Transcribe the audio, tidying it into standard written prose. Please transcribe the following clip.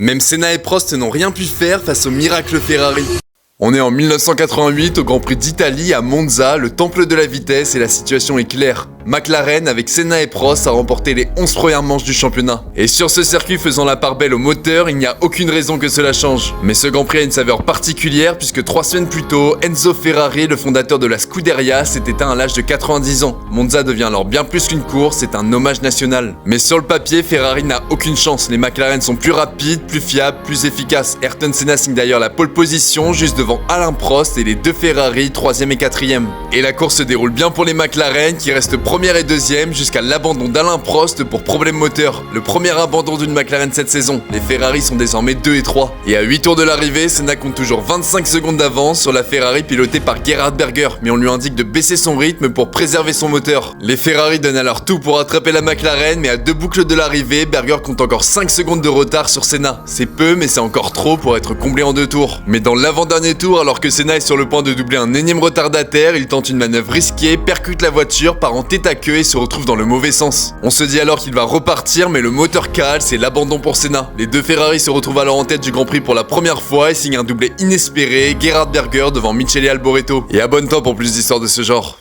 Même Senna et Prost n'ont rien pu faire face au miracle Ferrari. On est en 1988 au Grand Prix d'Italie à Monza, le temple de la vitesse, et la situation est claire. McLaren, avec Senna et Prost, a remporté les 11 premières manches du championnat. Et sur ce circuit faisant la part belle au moteur, il n'y a aucune raison que cela change. Mais ce Grand Prix a une saveur particulière puisque 3 semaines plus tôt, Enzo Ferrari, le fondateur de la Scuderia, s'est éteint à l'âge de 90 ans. Monza devient alors bien plus qu'une course, c'est un hommage national. Mais sur le papier, Ferrari n'a aucune chance. Les McLaren sont plus rapides, plus fiables, plus efficaces. Ayrton Senna signe d'ailleurs la pole position juste devant Alain Prost et les deux Ferrari 3e et 4e. Et la course se déroule bien pour les McLaren qui restent première et deuxième jusqu'à l'abandon d'Alain Prost pour problème moteur. Le premier abandon d'une McLaren cette saison. Les Ferrari sont désormais 2 et 3. Et à 8 tours de l'arrivée, Senna compte toujours 25 secondes d'avance sur la Ferrari pilotée par Gerhard Berger, mais on lui indique de baisser son rythme pour préserver son moteur. Les Ferrari donnent alors tout pour attraper la McLaren, mais à 2 boucles de l'arrivée, Berger compte encore 5 secondes de retard sur Senna. C'est peu, mais c'est encore trop pour être comblé en 2 tours. Mais dans l'avant-dernier tour, alors que Senna est sur le point de doubler un énième retardataire, il tente une manœuvre risquée, percute la voiture, part en tête à queue et se retrouve dans le mauvais sens. On se dit alors qu'il va repartir, mais le moteur cale, c'est l'abandon pour Senna. Les deux Ferrari se retrouvent alors en tête du Grand Prix pour la première fois et signent un doublé inespéré, Gerhard Berger devant Michele Alboreto. Et abonne-toi pour plus d'histoires de ce genre.